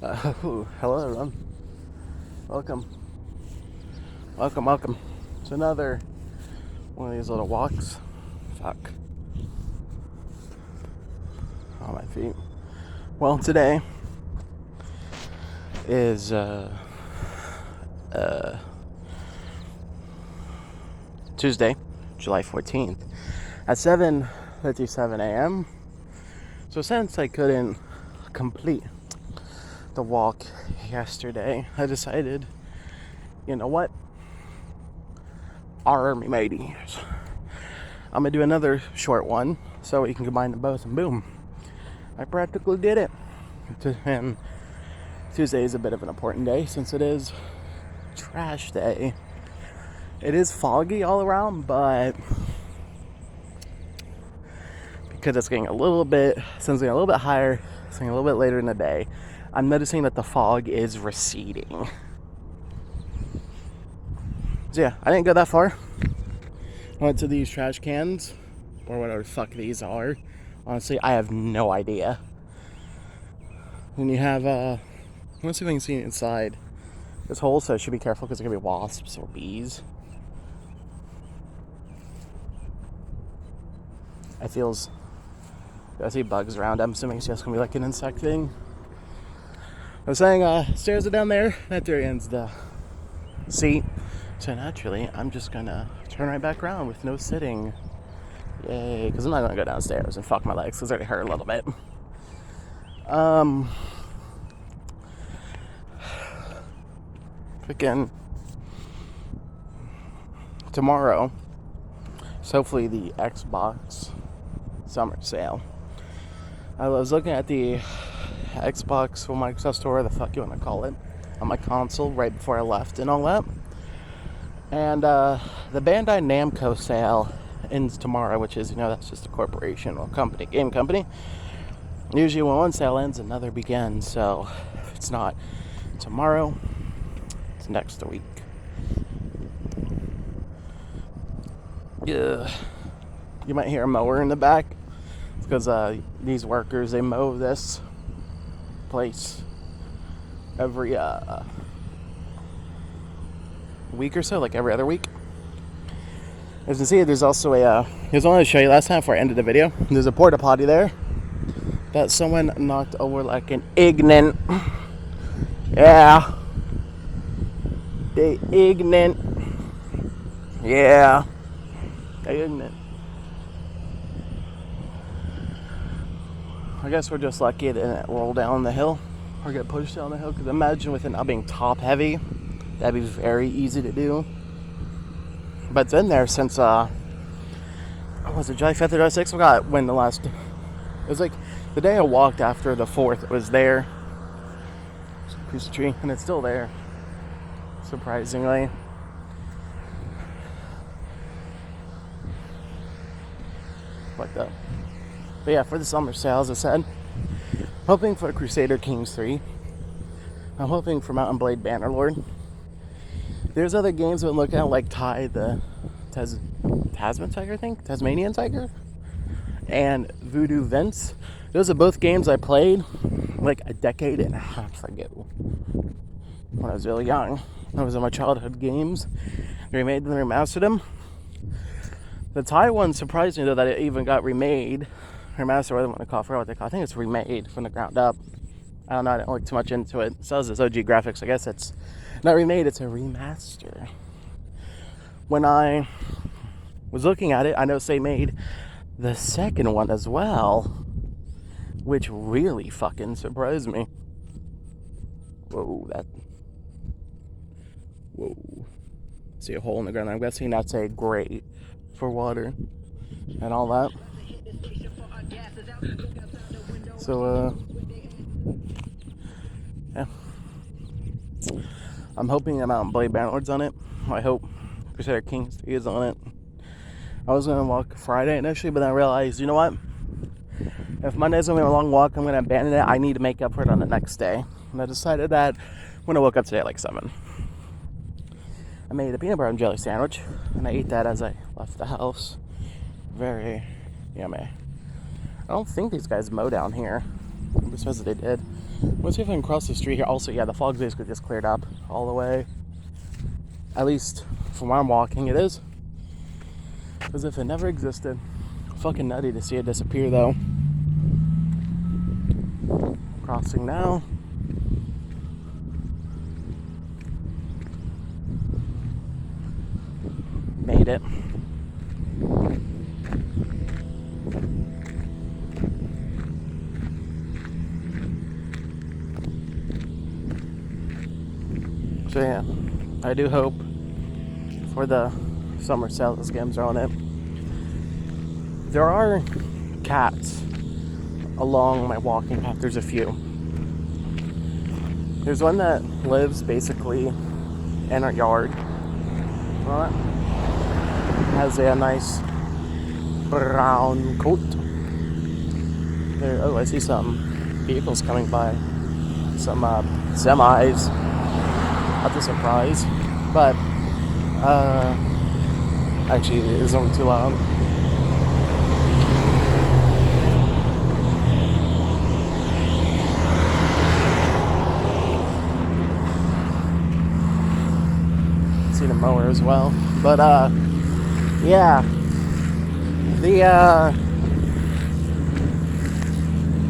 Hello everyone. Welcome. Welcome to another one of these little walks. Fuck. On my feet. Well, today is Tuesday, July 14th at 7:57 a.m. So since I couldn't complete the walk yesterday, I decided, you know what? Army mateys. I'm gonna do another short one so we can combine them both, and boom, I practically did it. And Tuesday is a bit of an important day since it is trash day. It is foggy all around, but because it's getting a little bit higher, it's getting a little bit later in the day, I'm noticing that the fog is receding. So yeah, I didn't go that far. I went to these trash cans, or whatever the fuck these are. Honestly, I have no idea. And you have, let's see if I can see inside this hole, so I should be careful because there could be wasps or bees. I see bugs around. I'm assuming it's just gonna be like an insect thing. I was saying, stairs are down there. That there ends the seat. So naturally, I'm just gonna turn right back around with no sitting. Yay, because I'm not gonna go downstairs and fuck my legs because they already hurt a little bit. Freaking tomorrow, so hopefully the Xbox summer sale. I was looking at the Xbox or Microsoft Store, the fuck you want to call it, on my console right before I left and all that. And the Bandai Namco sale ends tomorrow, which is, that's just a corporation or company, game company. Usually when one sale ends, another begins. So if it's not tomorrow, it's next week. Yeah. You might hear a mower in the back. It's because these workers, they mow this place every week or so, like every other week. As you can see, there's also here's one to show you last time before I ended the video. There's a porta potty there that someone knocked over like an ignorant. Yeah. They ignorant. Yeah. They ignorant. I guess we're just lucky it didn't roll down the hill or get pushed down the hill, because imagine with it now being top heavy, that'd be very easy to do. But it's been there since, was it July 5th or July 6th? I forgot when it was like the day I walked after the 4th, it was there. Piece of tree, and it's still there, surprisingly. Fucked up. But yeah, for the summer sale, as I said, hoping for Crusader Kings 3. I'm hoping for Mount & Blade Bannerlord. There's other games I've been looking at, like Tasman Tiger, I think? Tasmanian Tiger? And Voodoo Vents. Those are both games I played like a decade and a half ago when I was really young. Those are my childhood games. They remade them and remastered them. The Thai one surprised me, though, that it even got remade. Remastered, whatever they want to call it, what they call it. I think it's remade from the ground up. I don't know, I didn't look too much into it. It says it's OG graphics. I guess it's not remade, it's a remaster. When I was looking at it, I noticed they made the second one as well, which really fucking surprised me. Whoa. See a hole in the ground. I'm guessing that's a grate for water and all that. So, yeah. I'm hoping that Mount & Blade Bannerlord's on it. I hope Crusader Kings 3 is on it. I was going to walk Friday initially, but then I realized, you know what? If Monday's going to be a long walk, I'm going to abandon it. I need to make up for it on the next day. And I decided that when I woke up today at like 7. I made a peanut butter and jelly sandwich, and I ate that as I left the house. Very yummy. I don't think these guys mow down here. I'm supposed they did. Let's see if I can cross the street here. Also, yeah, the fog basically just cleared up all the way. At least from where I'm walking, it is. As if it never existed. Fucking nutty to see it disappear, though. Crossing now. Made it. So yeah, I do hope for the summer sale the games are on it. There are cats along my walking path. There's a few. There's one that lives basically in our yard. Well, has a nice brown coat. There. Oh, I see some vehicles coming by. Some semis. Not a surprise, but actually it isn't too loud. Seen a mower as well, but yeah, the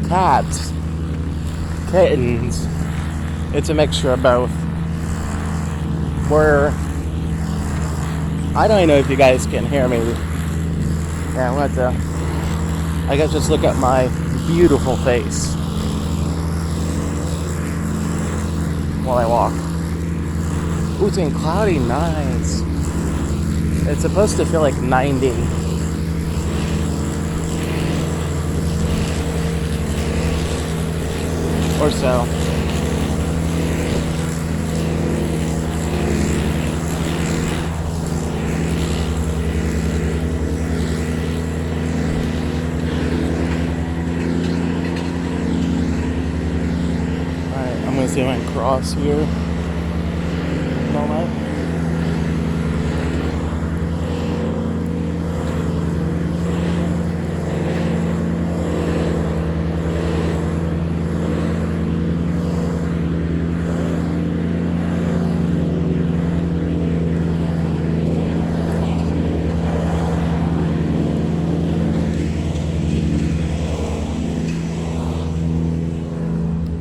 cats, kittens, it's a mixture of both. Where I don't even know if you guys can hear me. Yeah, I'm going to, I guess, just look at my beautiful face while I walk. Ooh, it's getting cloudy, nice. It's supposed to feel like 90. Or so. See if I can cross here. All that.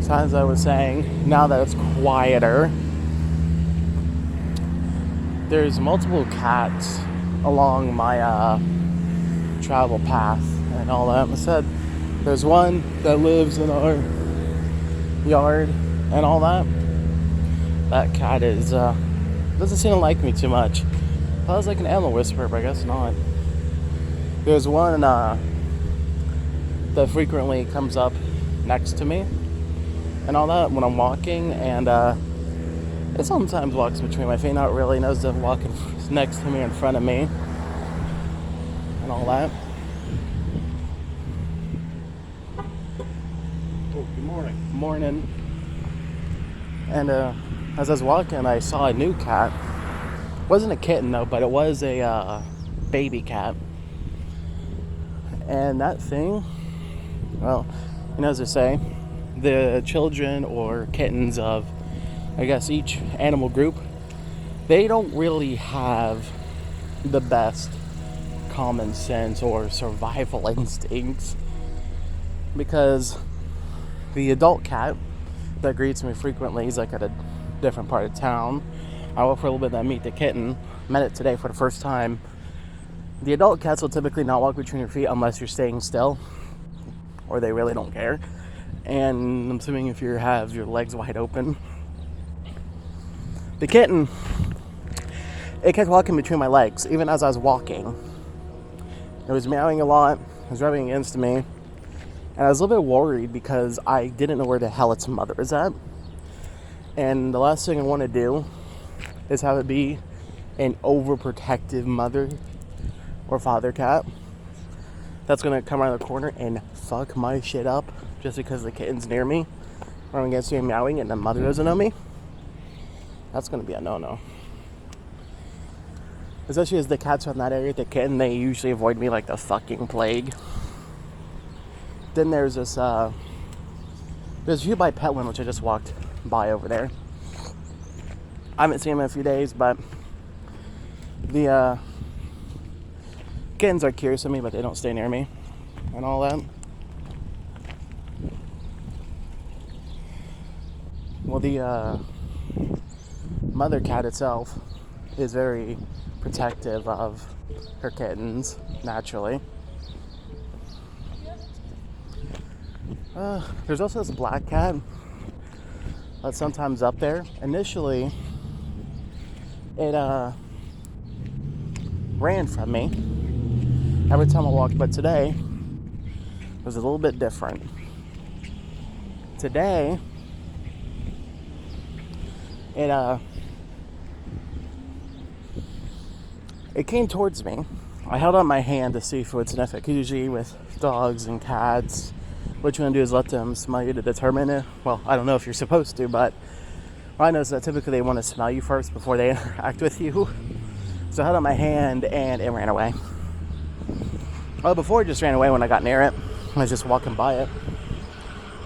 So as I was saying, now that it's quieter, there's multiple cats along my travel path and all that. I said there's one that lives in our yard and all that. That cat is doesn't seem to like me too much. I was like an animal whisperer, but I guess not. There's one that frequently comes up next to me and all that when I'm walking, and it sometimes walks between my feet, not really, knows to walk next to me, in front of me, and all that. Oh, good morning. Morning. And as I was walking, I saw a new cat. Wasn't a kitten though, but it was a baby cat. And that thing, well, as they say, the children or kittens of, I guess, each animal group, they don't really have the best common sense or survival instincts, because the adult cat that greets me frequently, he's like at a different part of town. I walk for a little bit, then meet the kitten. Met it today for the first time. The adult cats will typically not walk between your feet unless you're staying still, or they really don't care. And I'm assuming if you have your legs wide open. The kitten, it kept walking between my legs, even as I was walking. It was meowing a lot, it was rubbing against me, and I was a little bit worried because I didn't know where the hell its mother is at. And the last thing I want to do is have it be an overprotective mother or father cat that's going to come around the corner and fuck my shit up just because the kitten's near me, running against me and meowing, and the mother doesn't know me. That's going to be a no-no. Especially as the cats from that area, the kitten, they usually avoid me like the fucking plague. Then there's this There's a few by Petland, which I just walked by over there. I haven't seen them in a few days, but the kittens are curious of me, but they don't stay near me and all that. Well, the mother cat itself is very protective of her kittens, naturally. There's also this black cat that's sometimes up there. Initially, it ran from me every time I walked, but today it was a little bit different. Today, it came towards me. I held out my hand to see if it would sniff it, because usually with dogs and cats, what you want to do is let them smell you to determine it. Well, I don't know if you're supposed to, but what I know is that typically they want to smell you first before they interact with you. So I held out my hand and it ran away. Well, before it just ran away when I got near it. I was just walking by it.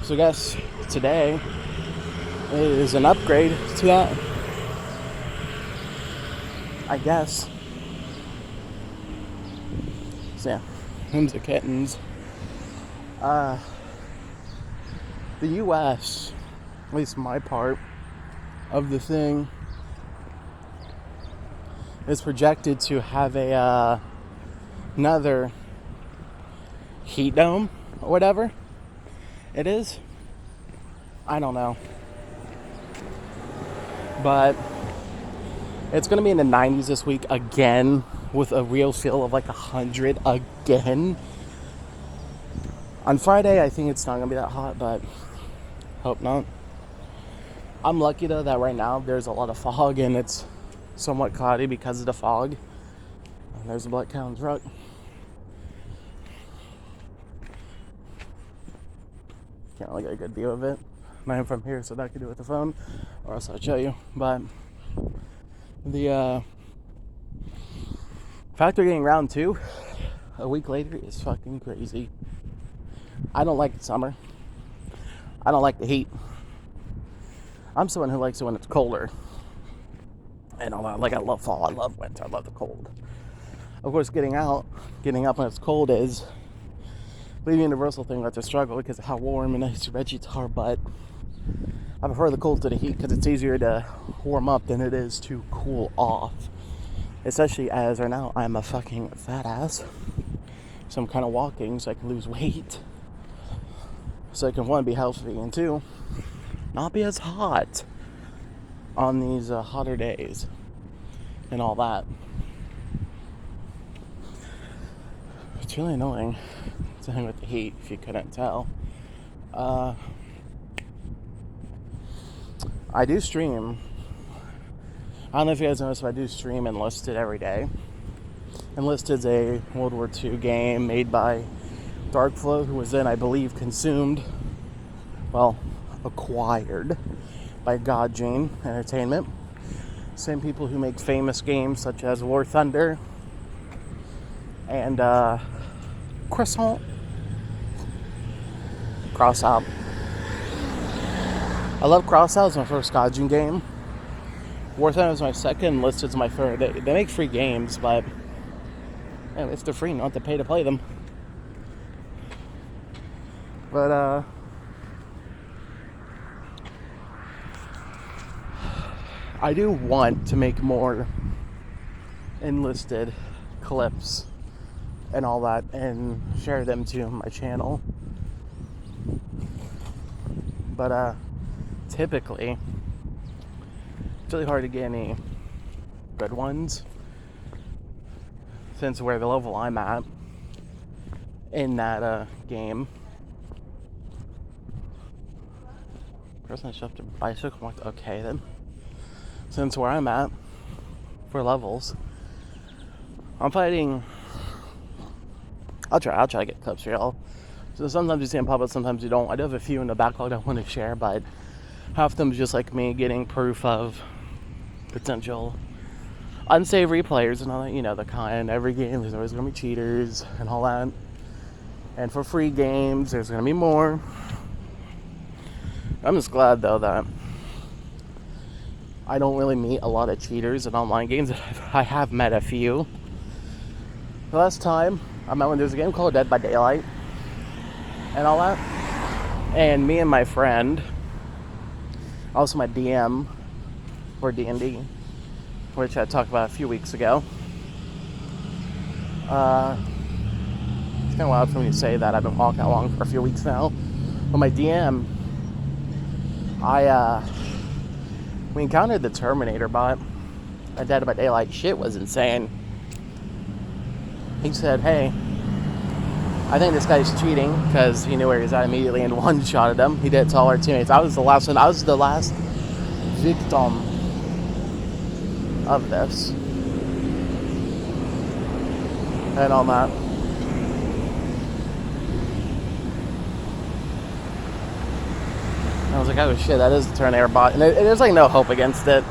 So I guess today is an upgrade to that. I guess. So yeah, them's the kittens. The U.S., at least my part of the thing, is projected to have another heat dome or whatever it is. I don't know. But it's going to be in the 90s this week again, with a real feel of like 100 again. On Friday, I think it's not going to be that hot, but hope not. I'm lucky though that right now there's a lot of fog and it's somewhat cloudy because of the fog. And there's a black cat on the truck. Can't really get a good view of it. I'm from here, so that I could do it with the phone, or else I'll show you. But the fact they're getting round 2 a week later is fucking crazy. I don't like the summer. I don't like the heat. I'm someone who likes it when it's colder. And all that. Like, I love fall, I love winter, I love the cold. Of course, getting up when it's cold is the universal thing that's a struggle because of how warm and nice your bedsheets are, but I prefer the cold to the heat because it's easier to warm up than it is to cool off. Especially as right now I'm a fucking fat ass. So I'm kind of walking so I can lose weight. So I can, 1, be healthy, and 2, not be as hot on these hotter days and all that. It's really annoying to hang with the heat, if you couldn't tell. I do stream. I don't know if you guys noticed, but I do stream Enlisted every day. Enlisted's a World War II game made by Darkflow, who was then, I believe, acquired by God Gene Entertainment. Same people who make famous games such as War Thunder and Crossout. I love Crossout. It's my first God Gene game. War Thunder is my second. Enlisted's my third. They make free games, but if they're free, you don't have to pay to play them. But I do want to make more Enlisted clips and all that and share them to my channel. But typically it's really hard to get any good ones since where the level I'm at in that game. Person shoved a bicycle. Walked. Okay then. Since where I'm at for levels, I'm fighting. I'll try to get clips for y'all. So sometimes you see them pop up, sometimes you don't. I do have a few in the backlog I want to share, but half of them is just like me getting proof of potential unsavory players and all that. You know, the kind. Every game there's always going to be cheaters and all that. And for free games, there's going to be more. I'm just glad though that I don't really meet a lot of cheaters in online games. I have met a few. The last time I met when there's a game called Dead by Daylight and all that. And me and my friend, also my DM for D&D, which I talked about a few weeks ago. It's kind of wild for me to say that. I've been walking along for a few weeks now. But my DM, we encountered the Terminator bot at Dead by Daylight. Shit was insane. He said, hey, I think this guy's cheating because he knew where he was at immediately and one-shotted him. He did it to all our teammates. I was the last one. I was the last victim of this. And all that. I was like, oh shit, that is the Terminator bot. And there's like no hope against it.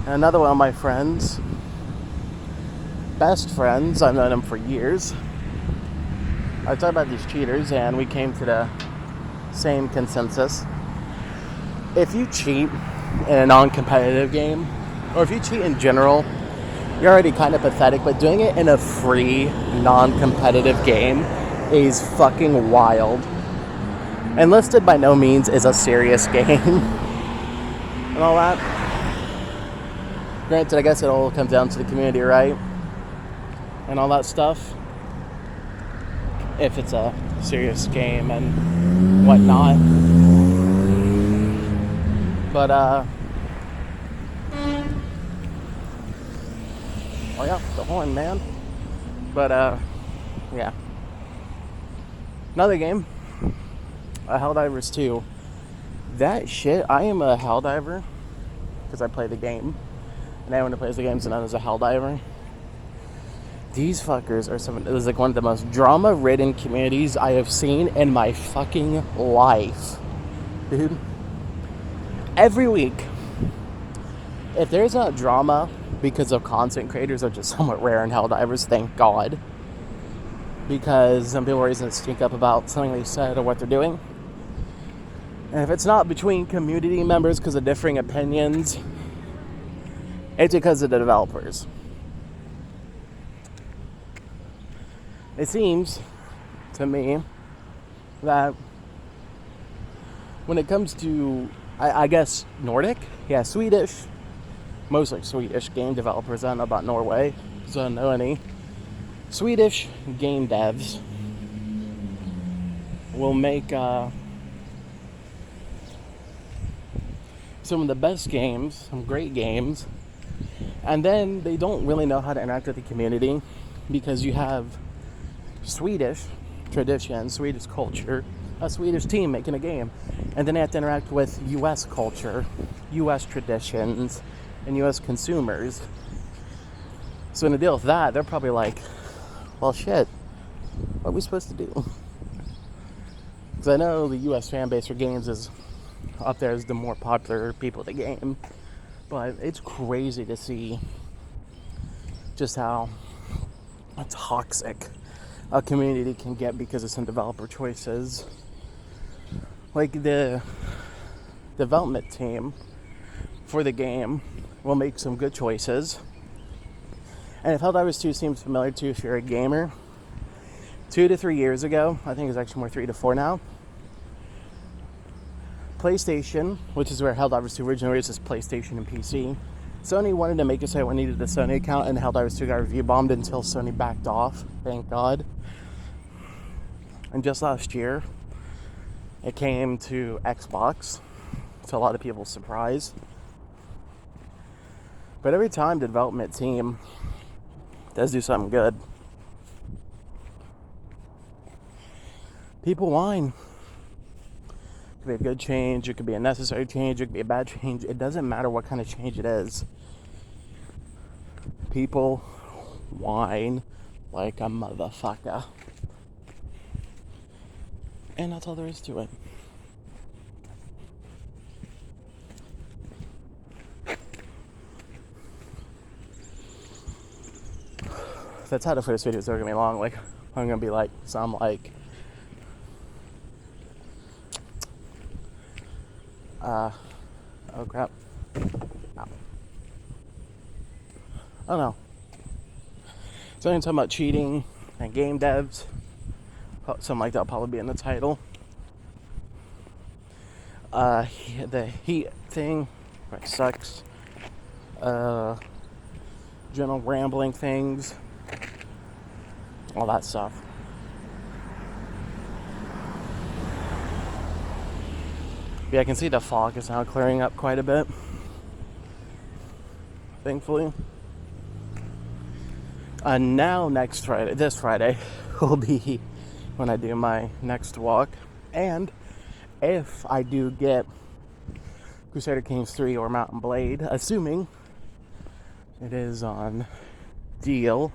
And another one of my friends, best friends, I've known him for years. I talked about these cheaters and we came to the same consensus. If you cheat in a non-competitive game, or if you cheat in general, you're already kind of pathetic, but doing it in a free, non-competitive game is fucking wild. Enlisted by no means is a serious game. And all that. Granted, I guess it all comes down to the community, right? And all that stuff. If it's a serious game and whatnot. But, oh yeah, the horn, man. But, yeah. Another game. Helldivers 2. That shit, I am a Helldiver. Because I play the game. And anyone who plays the game is known as a Helldiver. These fuckers are it was like one of the most drama-ridden communities I have seen in my fucking life. Dude. Every week, if there's not drama because of content creators, which is somewhat rare in Helldivers, thank God. Because some people are reason to stink up about something they said or what they're doing. And if it's not between community members because of differing opinions, it's because of the developers. It seems to me that when it comes to, I guess, Nordic, yeah, Swedish, mostly Swedish game developers. I don't know about Norway, because I don't know any. Swedish game devs will make some of the best games, some great games, and then they don't really know how to interact with the community because you have Swedish tradition, Swedish culture, a Swedish team making a game, and then they have to interact with US culture, US traditions, and US consumers. So in a deal with that, they're probably like, well shit, what are we supposed to do? Because I know the US fan base for games is up there as the more popular people at the game, but it's crazy to see just how toxic a community can get because of some developer choices. Like the development team for the game will make some good choices. And if Helldivers 2 seems familiar to you if you're a gamer, 2 to 3 years ago, I think it's actually more 3 to 4 now, PlayStation, which is where Helldivers 2 originally is, PlayStation and PC. Sony wanted to make it so everyone needed a Sony account, and Helldivers 2 got review bombed until Sony backed off, thank God. And just last year, it came to Xbox, to a lot of people's surprise. But every time the development team does do something good, people whine. It could be a good change, it could be a necessary change, it could be a bad change. It doesn't matter what kind of change it is. People whine like a motherfucker. And that's all there is to it. That's how the first videos are gonna be long. Like, I'm gonna be like some like Oh crap. Ow. I don't know. So I'm talking about cheating and game devs. Something like that'll probably be in the title. The heat thing, which sucks. General rambling things. All that stuff. Yeah, I can see the fog is now clearing up quite a bit. Thankfully. Now this Friday, will be when I do my next walk. And if I do get Crusader Kings 3 or Mountain Blade, assuming it is on deal,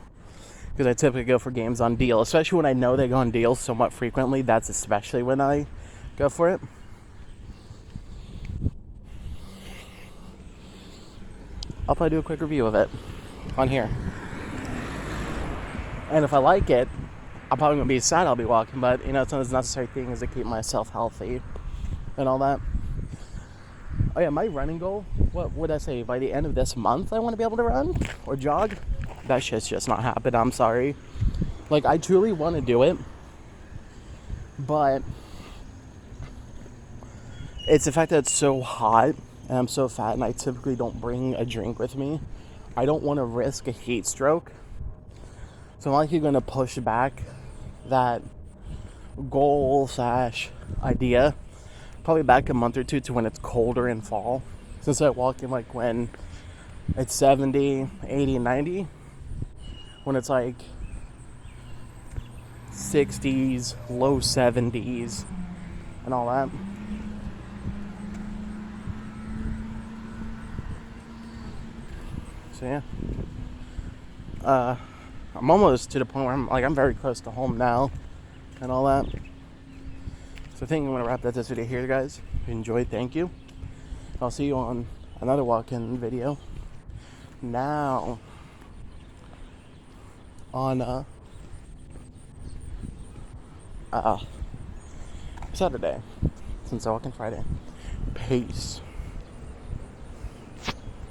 because I typically go for games on deal, especially when I know they go on deal somewhat frequently. That's especially when I go for it. I'll probably do a quick review of it on here. And if I like it, I'm probably going to be sad I'll be walking, but it's one of those necessary things to keep myself healthy and all that. Oh yeah, my running goal, what would I say, by the end of this month I want to be able to run or jog? That shit's just not happening, I'm sorry. Like, I truly want to do it, but it's the fact that it's so hot and I'm so fat and I typically don't bring a drink with me. I don't want to risk a heat stroke. So I'm likely going to push back that goal / idea probably back a month or two to when it's colder in fall. Since I walk in like when it's 70, 80, 90. When it's like 60s, low 70s, and all that. So yeah. I'm almost to the point where I'm very close to home now and all that. So I think I'm going to wrap up this video here, guys. If you enjoyed, thank you. I'll see you on another walk-in video now on Saturday, since I walk in Friday. Peace.